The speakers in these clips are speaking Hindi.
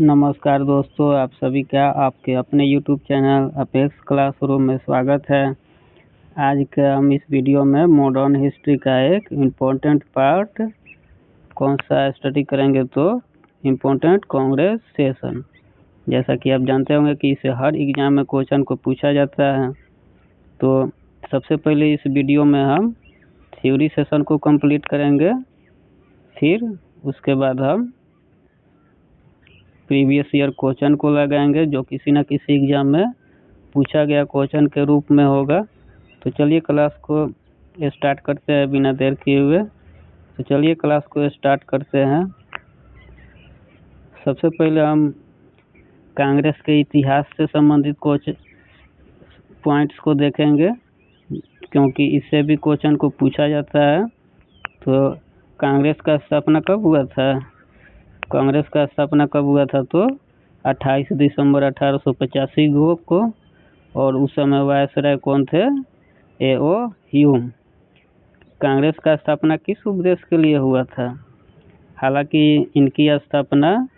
नमस्कार दोस्तों, आप सभी का आपके अपने यूट्यूब चैनल अपेक्स क्लासरूम में स्वागत है। आज का हम इस वीडियो में मॉडर्न हिस्ट्री का एक इम्पोर्टेंट पार्ट कौन सा स्टडी करेंगे तो इम्पोर्टेंट कांग्रेस सेशन। जैसा कि आप जानते होंगे कि इसे हर एग्जाम में क्वेश्चन को पूछा जाता है। तो सबसे पहले इस वीडियो में हम थ्योरी सेशन को कंप्लीट करेंगे, फिर उसके बाद हम प्रीवियस ईयर क्वेश्चन को लगाएंगे जो किसी न किसी एग्जाम में पूछा गया क्वेश्चन के रूप में होगा। तो चलिए क्लास को स्टार्ट करते हैं बिना देर किए हुए। तो चलिए क्लास को स्टार्ट करते हैं। सबसे पहले हम कांग्रेस के इतिहास से संबंधित कुछ पॉइंट्स को देखेंगे, क्योंकि इससे भी क्वेश्चन को पूछा जाता है। तो कांग्रेस का स्थापना कब हुआ था? कांग्रेस का स्थापना कब हुआ था? तो 28 दिसंबर 1885 को। और उस समय वायसराय कौन थे? A.O. ह्यूम। कांग्रेस का स्थापना किस उद्देश्य के लिए हुआ था? हालांकि इनकी स्थापना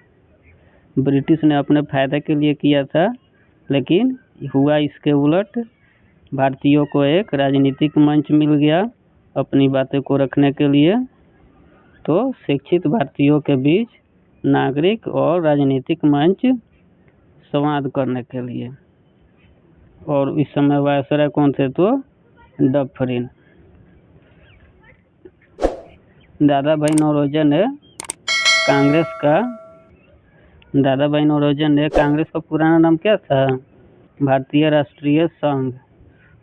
ब्रिटिश ने अपने फायदे के लिए किया था, लेकिन हुआ इसके उलट। भारतीयों को एक राजनीतिक मंच मिल गया अपनी बातें को रखने के लिए। तो शिक्षित भारतीयों के बीच नागरिक और राजनीतिक मंच संवाद करने के लिए। और इस समय वायसराय कौन थे? तो डफरिन। दादा भाई नौरोजी ने कांग्रेस का पुराना नाम क्या था? भारतीय राष्ट्रीय संघ।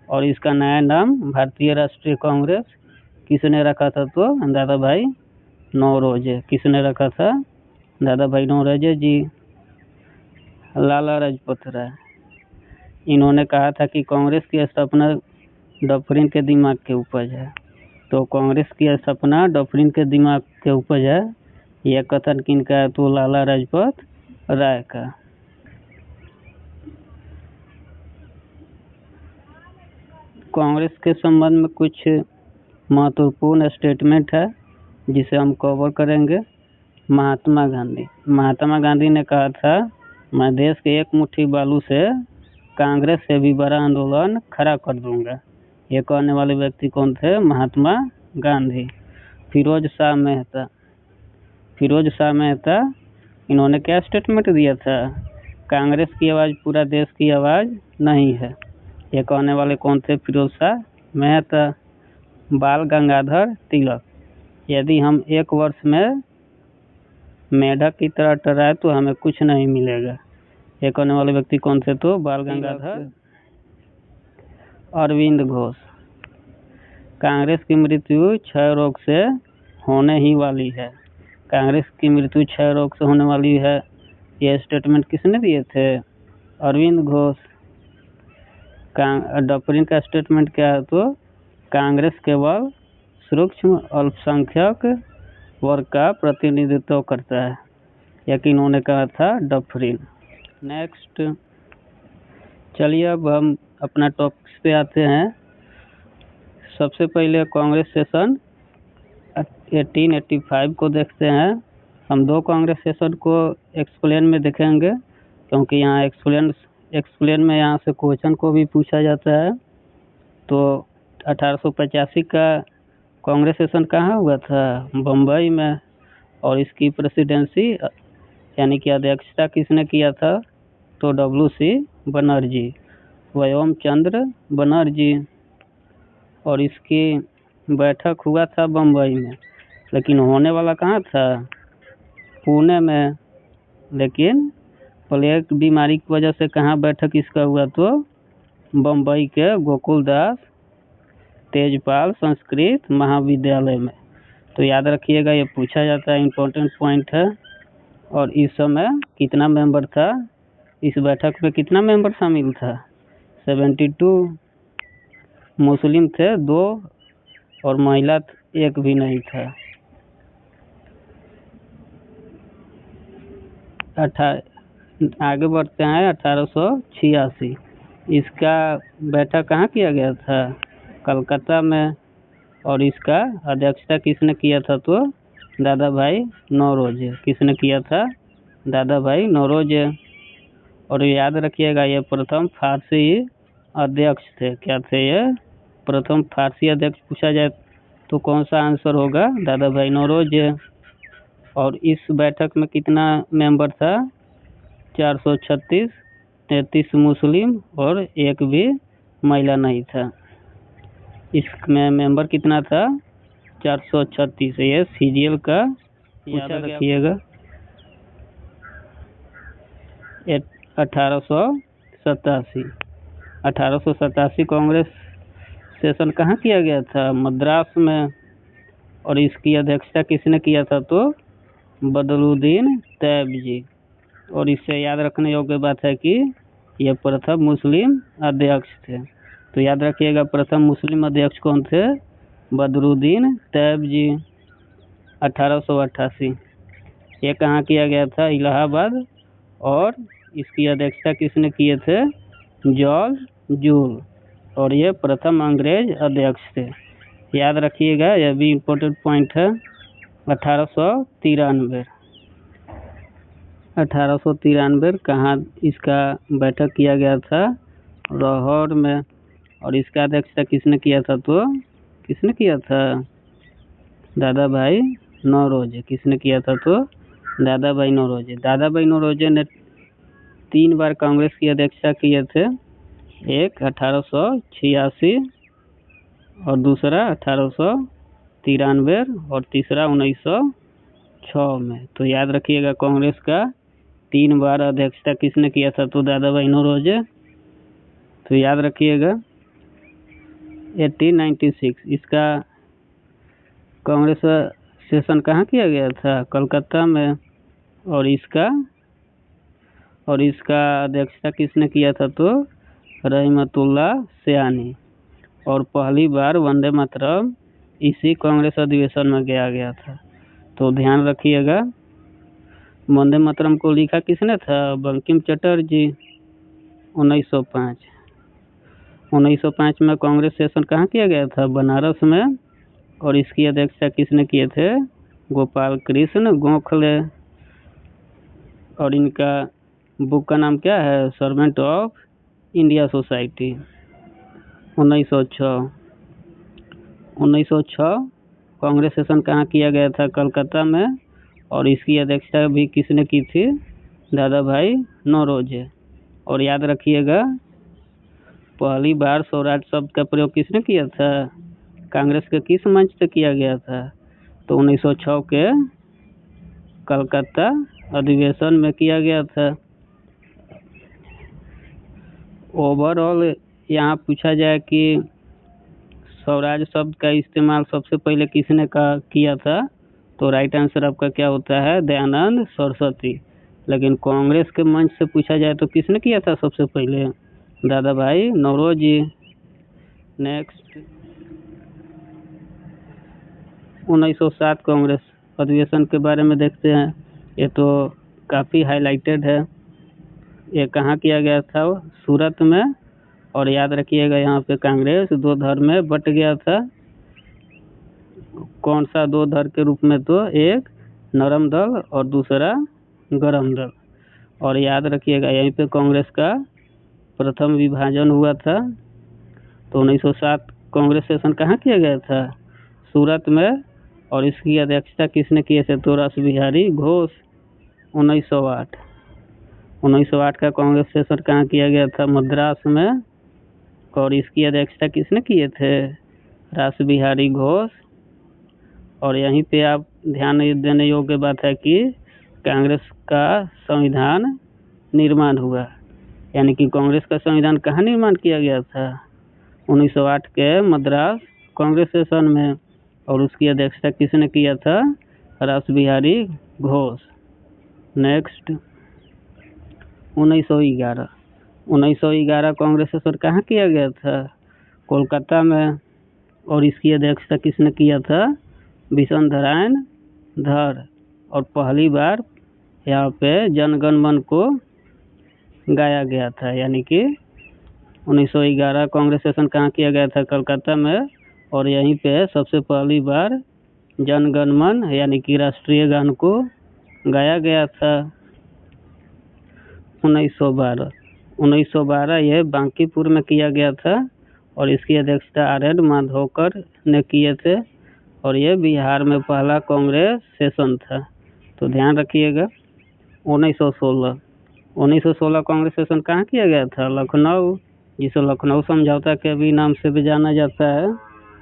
और इसका नया नाम भारतीय राष्ट्रीय कांग्रेस किसने रखा था? तो दादा भाई नौरोजी। किसने रखा था? दादा भाई नौरोजी जी। लाला लाजपत राय, इन्होंने कहा था कि कांग्रेस की स्थापना डफरिन के दिमाग के उपज है। तो कांग्रेस की स्थापना डफरिन के दिमाग के उपज है, यह कथन किनका है? तो लाला लाजपत राय का। कांग्रेस के संबंध में कुछ महत्वपूर्ण स्टेटमेंट है जिसे हम कवर करेंगे। महात्मा गांधी ने कहा था, मैं देश के एक मुट्ठी बालू से कांग्रेस से भी बड़ा आंदोलन खड़ा कर दूंगा। ये कहने वाले व्यक्ति कौन थे? महात्मा गांधी। फिरोज शाह मेहता, इन्होंने क्या स्टेटमेंट दिया था? कांग्रेस की आवाज़ पूरा देश की आवाज़ नहीं है। ये कहने वाले कौन थे? फिरोज शाह मेहता। बाल गंगाधर तिलक, यदि हम एक वर्ष में मेढक की तरह टकराए तो हमें कुछ नहीं मिलेगा। ये कहने वाले व्यक्ति कौन थे? तो बाल गंगाधर। अरविंद घोष, कांग्रेस की मृत्यु क्षय रोग से होने ही वाली है। कांग्रेस की मृत्यु क्षय रोग से होने वाली है, यह स्टेटमेंट किसने दिए थे? अरविंद घोष। डफरिन का स्टेटमेंट क्या है? तो कांग्रेस केवल सूक्ष्म अल्पसंख्यक वर्ग का प्रतिनिधित्व करता है, यह किन्होंने कहा था? डफरिन। नेक्स्ट, चलिए अब हम अपना टॉपिक्स पे आते हैं। सबसे पहले कांग्रेस सेशन 1885 को देखते हैं। हम दो कांग्रेस सेशन को एक्सप्लेन में देखेंगे, क्योंकि यहाँ एक्सप्लेन में यहाँ से क्वेश्चन को भी पूछा जाता है। तो 1885 का कांग्रेस सेशन कहाँ हुआ था? बम्बई में। और इसकी प्रेसिडेंसी यानी कि अध्यक्षता किसने किया था? तो WC बनर्जी, व्योम चंद्र बनर्जी। और इसकी बैठक हुआ था बम्बई में, लेकिन होने वाला कहाँ था? पुणे में। लेकिन प्लेग बीमारी की वजह से कहाँ बैठक इसका हुआ? तो बम्बई के गोकुलदास तेजपाल संस्कृत महाविद्यालय में। तो याद रखिएगा, ये पूछा जाता है, इम्पोर्टेंट पॉइंट है। और इस समय कितना मेंबर था? इस बैठक में कितना मेंबर शामिल था? 72। मुस्लिम थे 2 और महिला एक भी नहीं था। आगे बढ़ते हैं। 1886 इसका बैठक कहाँ किया गया था? कलकत्ता में। और इसका अध्यक्षता किसने किया था? तो दादा भाई नौरोजी। किसने किया था? दादा भाई नौरोजी। और याद रखिएगा ये प्रथम फारसी अध्यक्ष थे। क्या थे ये? प्रथम फारसी अध्यक्ष पूछा जाए तो कौन सा आंसर होगा? दादा भाई नौरोजी। और इस बैठक में कितना मेंबर था? 436, 33 मुस्लिम और एक भी महिला नहीं था। इसमें मेंबर कितना था? 436। ये सीजीएल का याद रखिएगा। 1887 कांग्रेस सेशन कहाँ किया गया था? मद्रास में। और इसकी अध्यक्षता किसने किया था? तो बदरुद्दीन तैयब जी। और इससे याद रखने योग्य बात है कि ये प्रथम मुस्लिम अध्यक्ष थे। तो याद रखिएगा प्रथम मुस्लिम अध्यक्ष कौन थे? बदरुद्दीन तैयब जी। 1888। ये कहाँ किया गया था? इलाहाबाद। और इसकी अध्यक्षता किसने किए थे? George joule. और ये प्रथम अंग्रेज अध्यक्ष थे। याद रखिएगा, यह भी इम्पोर्टेंट पॉइंट है। 1893 कहाँ इसका बैठक किया गया था? लाहौर में। और इसका अध्यक्षता किसने किया था? तो किसने किया था? दादा भाई नौरोजी। किसने किया था? तो दादा भाई नौरोजी। दादा भाई नौरोजी ने 3 बार कांग्रेस की अध्यक्षता किए थे। एक 1886 और दूसरा 1893 और तीसरा 1906 में। तो याद रखिएगा कांग्रेस का 3 बार अध्यक्षता किसने किया था? तो दादा भाई नौरोजी। तो याद रखिएगा 1896 इसका कांग्रेस सेशन कहाँ किया गया था? कलकत्ता में। और इसका अध्यक्षता किसने किया था? तो रहमतुल्लाह सयानी। और पहली बार वंदे मातरम इसी कांग्रेस अधिवेशन में गाया गया था। तो ध्यान रखिएगा वंदे मातरम को लिखा किसने था? बंकिम चटर्जी। 1905 में कांग्रेस सेशन कहाँ किया गया था? बनारस में। और इसकी अध्यक्षता किसने किए थे? गोपाल कृष्ण गोखले। और इनका बुक का नाम क्या है? Servant of India society. 1906 Congress session कहाँ किया गया था? कलकत्ता में। और इसकी अध्यक्षता भी किसने की थी? दादा भाई नौरोजी। और याद रखिएगा पहली बार स्वराज शब्द का प्रयोग किसने किया था? कांग्रेस के किस मंच से किया गया था? तो 1906 के कलकत्ता अधिवेशन में किया गया था। ओवरऑल यहाँ पूछा जाए कि स्वराज शब्द का इस्तेमाल सबसे पहले किसने किया था? तो राइट आंसर आपका क्या होता है? दयानंद सरस्वती। लेकिन कांग्रेस के मंच से पूछा जाए तो किसने किया था सबसे पहले? दादा भाई नौरोजी। नेक्स्ट 1907 कांग्रेस अधिवेशन के बारे में देखते हैं। ये तो काफ़ी हाईलाइटेड है। ये कहाँ किया गया था? सूरत में। और याद रखिएगा यहाँ पे कांग्रेस 2 धड़ में बट गया था। कौन सा 2 धड़ के रूप में? तो एक नरम दल और दूसरा गरम दल। और याद रखिएगा यहीं पे कांग्रेस का प्रथम विभाजन हुआ था। तो 1907 कांग्रेस सेशन कहाँ किया गया था? सूरत में। और इसकी अध्यक्षता किसने किए थे? तो रासबिहारी घोष। 1908 का कांग्रेस सेशन कहाँ किया गया था? मद्रास में। और इसकी अध्यक्षता किसने किए थे? रासबिहारी घोष। और यहीं पे आप ध्यान देने योग्य बात है कि कांग्रेस का संविधान निर्माण हुआ। यानी कि कांग्रेस का संविधान कहाँ निर्माण किया गया था? 1908 के मद्रास कांग्रेस सेशन में। और उसकी अध्यक्षता किसने किया था? रासबिहारी घोष। नेक्स्ट 1911 कांग्रेस सेशन कहाँ किया गया था? कोलकाता में। और इसकी अध्यक्षता किसने किया था? विष्णुनारायण धर। और पहली बार यहाँ पे जनगण मन को गाया गया था। यानी कि 1911 कांग्रेस सेशन कहाँ किया गया था? कलकत्ता में। और यहीं पे सबसे पहली बार जनगण मन यानी कि राष्ट्रीय गान को गाया गया था। 1912 यह बांकीपुर में किया गया था और इसकी अध्यक्षता आर.एन. माधवकर ने किए थे और ये बिहार में पहला कांग्रेस सेशन था। तो ध्यान रखिएगा। 1916 कांग्रेस सेशन कहाँ किया गया था? लखनऊ, जिसे लखनऊ समझौता के भी नाम से भी जाना जाता है।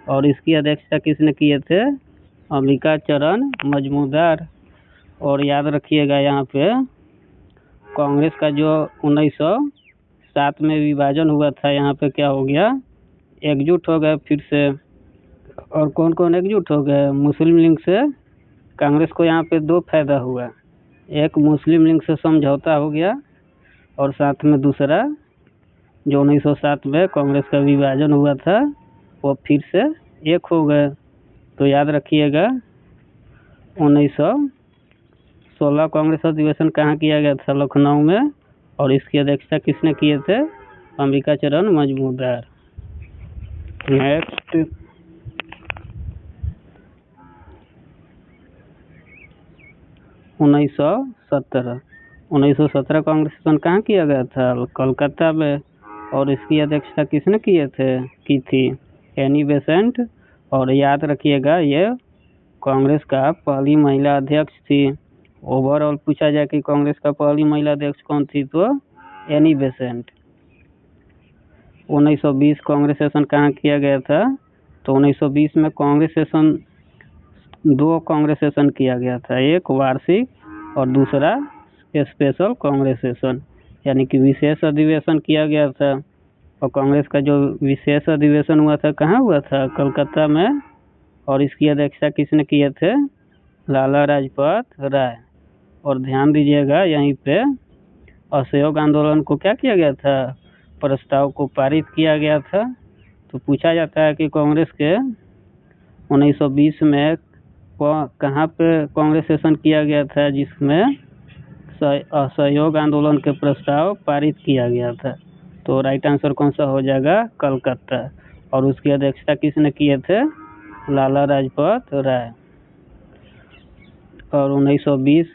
और इसकी अध्यक्षता किसने किए थे? अंबिका चरण मजमूदार। और याद रखिएगा यहाँ पे कांग्रेस का जो 1907 में विभाजन हुआ था, यहाँ पे क्या हो गया? एकजुट हो गए फिर से। और कौन कौन एकजुट हो गए? मुस्लिम लीग से कांग्रेस को यहाँ पे दो फायदा हुआ। एक, मुस्लिम लीग से समझौता हो गया और साथ में दूसरा जो 1907 में कांग्रेस का विभाजन हुआ था वो फिर से एक हो गए। तो याद रखिएगा 1916 कांग्रेस अधिवेशन कहाँ किया गया था? लखनऊ में। और इसकी अध्यक्षता किसने किए थे? अंबिका चरण मजमूदार। नेक्स्ट 1917 कांग्रेस सेशन कहाँ किया गया था? कोलकाता में। और इसकी अध्यक्षता किसने की थी? Annie Besant. और याद रखिएगा ये कांग्रेस का पहली महिला अध्यक्ष थी। ओवरऑल पूछा जाए कि कांग्रेस का पहली महिला अध्यक्ष कौन थी, तो एनी बेसेंट। 1920 कांग्रेस सेशन कहाँ किया गया था? तो 1920 में कांग्रेस सेशन, दो कांग्रेस सेशन किया गया था, एक वार्षिक और दूसरा स्पेशल कांग्रेस सेशन, यानी कि विशेष अधिवेशन किया गया था। और कांग्रेस का जो विशेष अधिवेशन हुआ था कहाँ हुआ था? कलकत्ता में। और इसकी अध्यक्षता किसने किए थे? लाला लाजपत राय। और ध्यान दीजिएगा यहीं पे असहयोग आंदोलन को क्या किया गया था? प्रस्ताव को पारित किया गया था। तो पूछा जाता है कि कांग्रेस के 1920 में कहाँ पे कांग्रेस सेशन किया गया था जिसमें असहयोग आंदोलन के प्रस्ताव पारित किया गया था? तो राइट आंसर कौन सा हो जाएगा? कलकत्ता। और उसकी अध्यक्षता किसने किए थे? लाला लाजपत राय। और 1920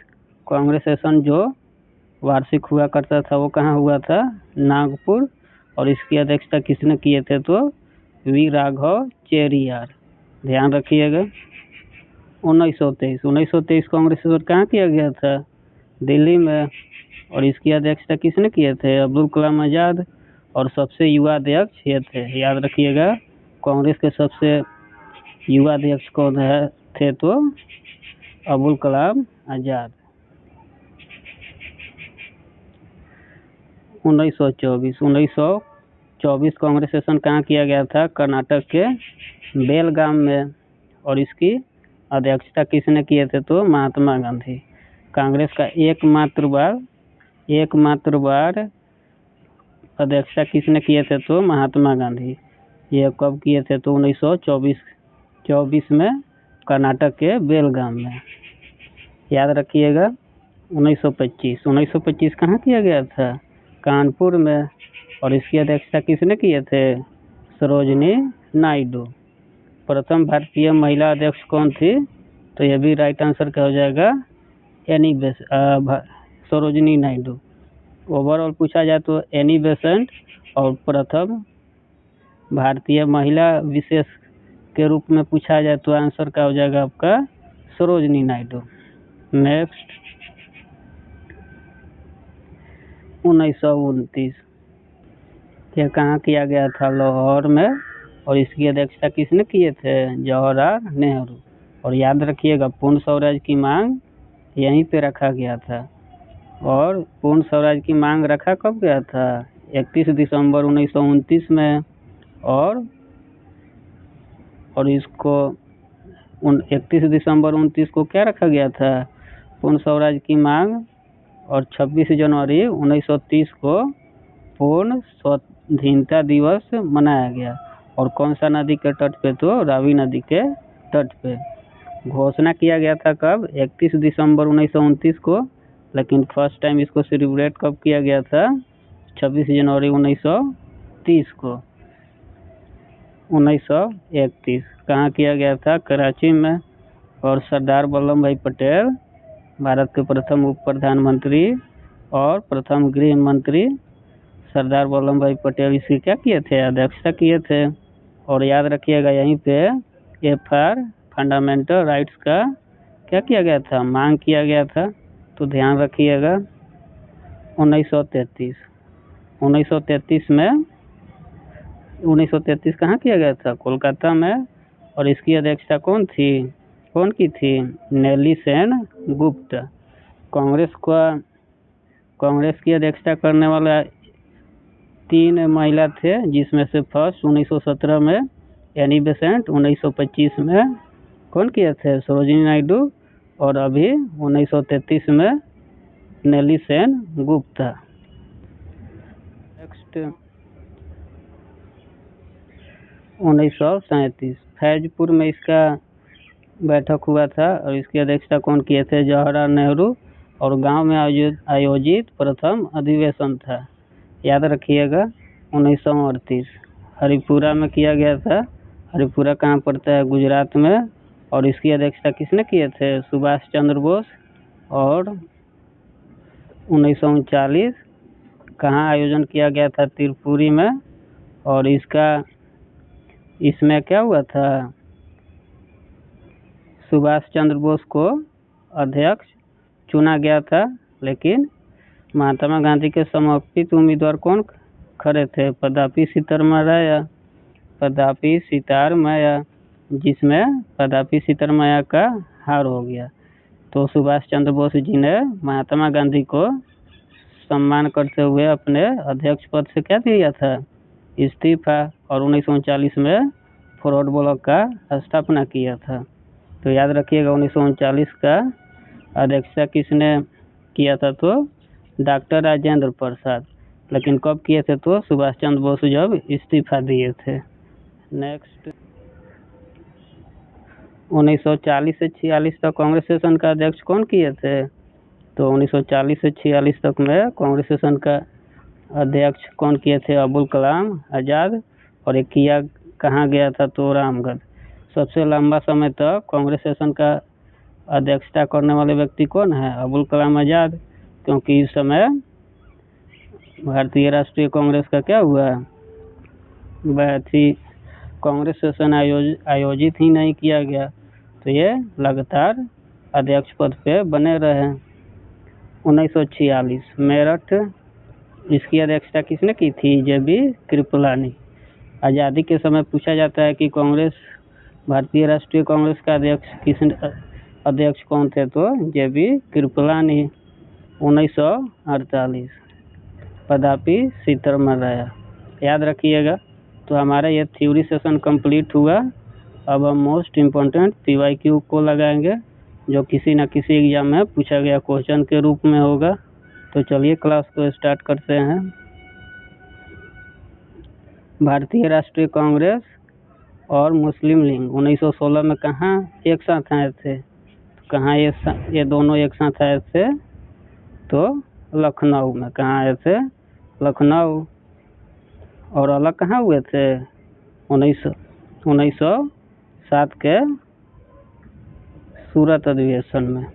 कांग्रेस सेशन जो वार्षिक हुआ करता था वो कहाँ हुआ था? नागपुर। और इसकी अध्यक्षता किसने किए थे? तो वी राघव चेरियार। ध्यान रखिएगा। 1923 कांग्रेस सेशन कहाँ किया गया था? दिल्ली में। और इसकी अध्यक्षता किसने किए थे? अब्दुल कलाम आज़ाद। और सबसे युवा अध्यक्ष ये थे, याद रखिएगा कांग्रेस के सबसे युवा अध्यक्ष कौन थे? तो अब्दुल कलाम आज़ाद। 1924 कांग्रेस सेशन कहाँ किया गया था? कर्नाटक के बेलगाम में। और इसकी अध्यक्षता किसने किए थे? तो महात्मा गांधी। कांग्रेस का एकमात्र बार अध्यक्षता किसने किए थे? तो महात्मा गांधी। ये कब किए थे? तो 1924 में कर्नाटक के बेलगाम में। याद रखिएगा 1925 कहाँ किया गया था? कानपुर में। और इसकी अध्यक्षता किसने किए थे? सरोजिनी नायडू। प्रथम भारतीय महिला अध्यक्ष कौन थी? तो यह भी राइट आंसर क्या हो जाएगा? सरोजिनी नायडू। ओवरऑल पूछा जाए तो एनी बेसेंट और प्रथम भारतीय महिला विशेष के रूप में पूछा जाए तो आंसर क्या हो जाएगा आपका? सरोजिनी नायडू। नेक्स्ट 1929 यह कहाँ किया गया था? लाहौर में। और इसकी अध्यक्षता किसने किए थे? जवाहरलाल नेहरू। और याद रखिएगा पूर्ण स्वराज की मांग यहीं पे रखा गया था। और पूर्ण स्वराज की मांग रखा कब गया था? 31 दिसंबर 1929 में। और इसको 31 दिसंबर 1929 को क्या रखा गया था? पूर्ण स्वराज की मांग। और 26 जनवरी 1930 को पूर्ण स्वाधीनता दिवस मनाया गया। और कौन सा नदी के तट पे? तो रावी नदी के तट पे। घोषणा किया गया था कब? 31 दिसंबर 1929 को। लेकिन फर्स्ट टाइम इसको सेलिब्रेट कब किया गया था? 26 जनवरी 1930 को। 1931 कहाँ किया गया था? कराची में। और सरदार वल्लभ भाई पटेल भारत के प्रथम उप प्रधानमंत्री और प्रथम गृह मंत्री सरदार वल्लभ भाई पटेल इसकी क्या किए थे, अध्यक्षता किए थे। और याद रखिएगा यहीं पे FR फंडामेंटल राइट्स का क्या किया गया था, मांग किया गया था। तो ध्यान रखिएगा 1933 में 1933 कहाँ किया गया था, कोलकाता में। और इसकी अध्यक्षता कौन की थी, नेली सेन गुप्त। कांग्रेस की अध्यक्षता करने वाला 3 महिला थे, जिसमें से फर्स्ट 1917 में एनी बेसेंट, 1925 में कौन किए थे, सरोजिनी नायडू, और अभी 1933 में नेली सेन गुप्ता। नेक्स्ट 1937 फैजपुर में इसका बैठक हुआ था और इसकी अध्यक्षता कौन किए थे, जवाहरलाल नेहरू। और गांव में आयोजित प्रथम अधिवेशन था, याद रखिएगा 1938 हरिपुरा में किया गया था। हरिपुरा कहाँ पड़ता है, गुजरात में। और इसकी अध्यक्षता किसने किए थे, सुभाष चंद्र बोस। और 1939 कहाँ आयोजन किया गया था, त्रिपुरी में। और इसमें क्या हुआ था, सुभाष चंद्र बोस को अध्यक्ष चुना गया था, लेकिन महात्मा गांधी के समर्पित उम्मीदवार कौन खड़े थे, पदापी सीतारमैया, जिसमें पदापी सीतारमैया का हार हो गया। तो सुभाष चंद्र बोस जी ने महात्मा गांधी को सम्मान करते हुए अपने अध्यक्ष पद से क्या दिया था, इस्तीफा। और 1939 में फॉरवर्ड ब्लॉक का स्थापना किया था। तो याद रखिएगा 1939 का अध्यक्षता किसने किया था, तो डॉक्टर राजेंद्र प्रसाद। लेकिन कब किए थे, तो सुभाष चंद्र बोस जब इस्तीफा दिए थे। नेक्स्ट 1940 से 46 तक कांग्रेस सेशन का अध्यक्ष कौन किए थे, तो 1940 से 46 तक में कांग्रेस सेशन का अध्यक्ष कौन किए थे, अबुल कलाम आज़ाद। और एक किया कहाँ गया था, तो रामगढ़। सबसे लंबा समय तक कांग्रेस सेशन का अध्यक्षता करने वाले व्यक्ति कौन है, अबुल कलाम आज़ाद। क्योंकि इस समय भारतीय राष्ट्रीय कांग्रेस का क्या हुआ, कांग्रेस सेशन आयोजित ही नहीं किया गया, तो ये लगातार अध्यक्ष पद पे बने रहे। 1946 मेरठ, इसकी अध्यक्षता किसने की थी, JB कृपलानी। आज़ादी के समय पूछा जाता है कि भारतीय राष्ट्रीय कांग्रेस का अध्यक्ष कौन थे, तो JB कृपलानी। 1948 पदापी सीतारमैया, याद रखिएगा। तो हमारा ये थ्योरी सेशन कंप्लीट हुआ। अब हम मोस्ट इम्पोर्टेंट PYQ को लगाएंगे, जो किसी न किसी एग्जाम में पूछा गया क्वेश्चन के रूप में होगा। तो चलिए क्लास को स्टार्ट करते हैं। भारतीय राष्ट्रीय कांग्रेस और मुस्लिम लीग 1916 में कहाँ एक साथ आए थे, तो कहाँ ये दोनों एक साथ आए थे, तो लखनऊ में। कहाँ आए थे, लखनऊ। और अलग कहाँ हुए थे, 1907 के सूरत अधिवेशन में।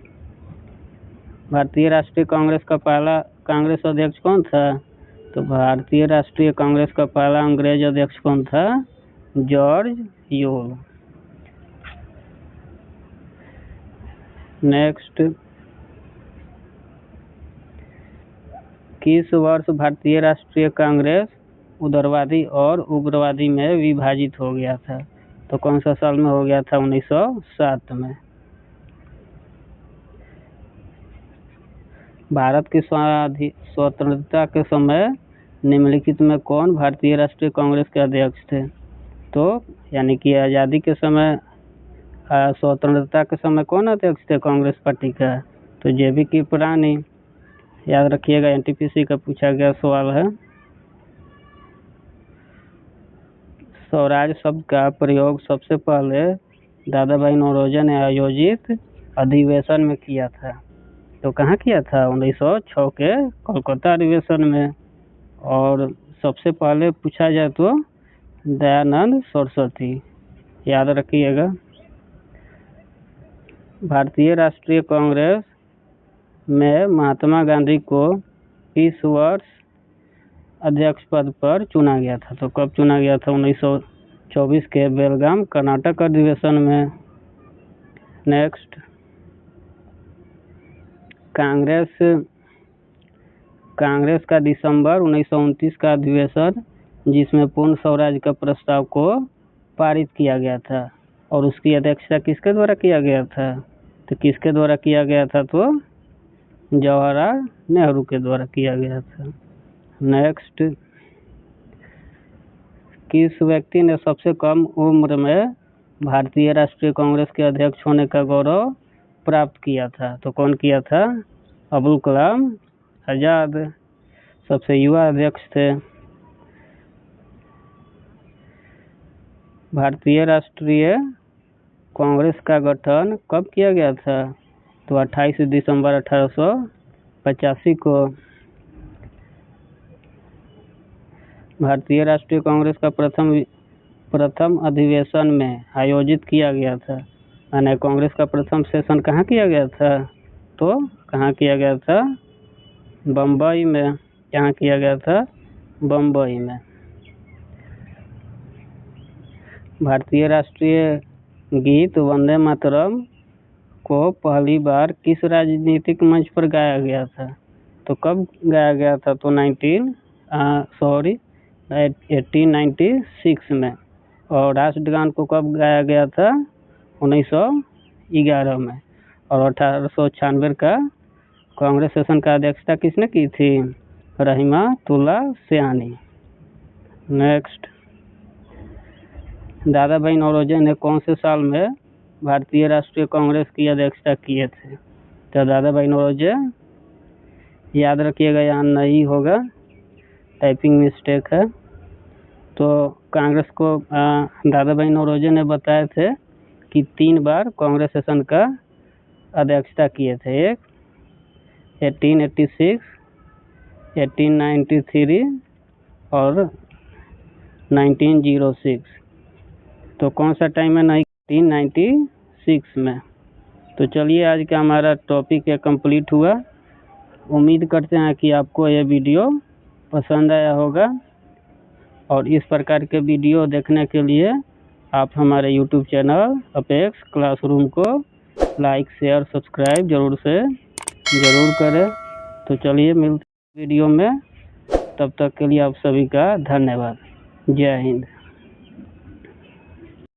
भारतीय राष्ट्रीय कांग्रेस का पहला कांग्रेस अध्यक्ष कौन था, तो भारतीय राष्ट्रीय कांग्रेस का पहला अंग्रेज अध्यक्ष कौन था, जॉर्ज यूल। नेक्स्ट, किस वर्ष भारतीय राष्ट्रीय कांग्रेस उदारवादी और उग्रवादी में विभाजित हो गया था, तो कौन सा साल में हो गया था, 1907 में। भारत की स्वतंत्रता के समय निम्नलिखित में कौन भारतीय राष्ट्रीय कांग्रेस के अध्यक्ष थे, तो यानी कि आज़ादी के समय, स्वतंत्रता के समय कौन अध्यक्ष थे कांग्रेस पार्टी का, तो JB कृपलानी। याद रखिएगा NTPC का पूछा गया सवाल है। स्वराज शब्द का प्रयोग सबसे पहले दादा भाई नौरोजी ने आयोजित अधिवेशन में किया था, तो कहाँ किया था, 1906 के कोलकाता अधिवेशन में। और सबसे पहले पूछा जाए तो दयानंद सरस्वती, याद रखिएगा। भारतीय राष्ट्रीय कांग्रेस में महात्मा गांधी को किस वर्ष अध्यक्ष पद पर चुना गया था? तो कब चुना गया था? 1924 के बेलगाम कर्नाटक अधिवेशन में। नेक्स्ट, कांग्रेस का दिसंबर 1929 का अधिवेशन जिसमें पूर्ण स्वराज का प्रस्ताव को पारित किया गया था और उसकी अध्यक्षता किसके द्वारा किया गया था? तो किसके द्वारा किया गया था? तो जवाहरलाल नेहरू के द्वारा किया गया था। नेक्स्ट, किस व्यक्ति ने सबसे कम उम्र में भारतीय राष्ट्रीय कांग्रेस के अध्यक्ष होने का गौरव प्राप्त किया था? तो कौन किया था? अब्दुल कलाम आजाद सबसे युवा अध्यक्ष थे। भारतीय राष्ट्रीय कांग्रेस का गठन कब किया गया था? तो 28 दिसंबर 1885 को। भारतीय राष्ट्रीय कांग्रेस का प्रथम अधिवेशन में आयोजित किया गया था, यानी कांग्रेस का प्रथम सेशन कहाँ किया गया था? तो कहाँ किया गया था? बम्बई में। कहाँ किया गया था? बम्बई में। भारतीय राष्ट्रीय गीत वंदे मातरम को पहली बार किस राजनीतिक मंच पर गाया गया था? तो कब गाया गया था? तो 1896 में। और राष्ट्रगान को कब गाया गया था? 1911 में। और 1896 का कांग्रेस सेशन का अध्यक्षता किसने की थी? रहीमतुल्लाह। नेक्स्ट, दादा भाई नौरोजी ने कौन से साल में भारतीय राष्ट्रीय कांग्रेस की अध्यक्षता किए थे? तो दादा भाई नौरोजी, याद रखिएगा यहाँ नहीं होगा, टाइपिंग मिस्टेक है। तो कांग्रेस को दादा भाई नौरोजी ने बताए थे कि 3 बार कांग्रेस सेशन का अध्यक्षता किए थे। एक 1886, 1893 और 1906। तो कौन सा टाइम है? 1996 में। तो चलिए, आज का हमारा टॉपिक कंप्लीट हुआ। उम्मीद करते हैं कि आपको ये वीडियो पसंद आया होगा और इस प्रकार के वीडियो देखने के लिए आप हमारे YouTube चैनल अपेक्स क्लासरूम को लाइक, शेयर, सब्सक्राइब ज़रूर करें। तो चलिए, मिलते हैं वीडियो में। तब तक के लिए आप सभी का धन्यवाद। जय हिंद।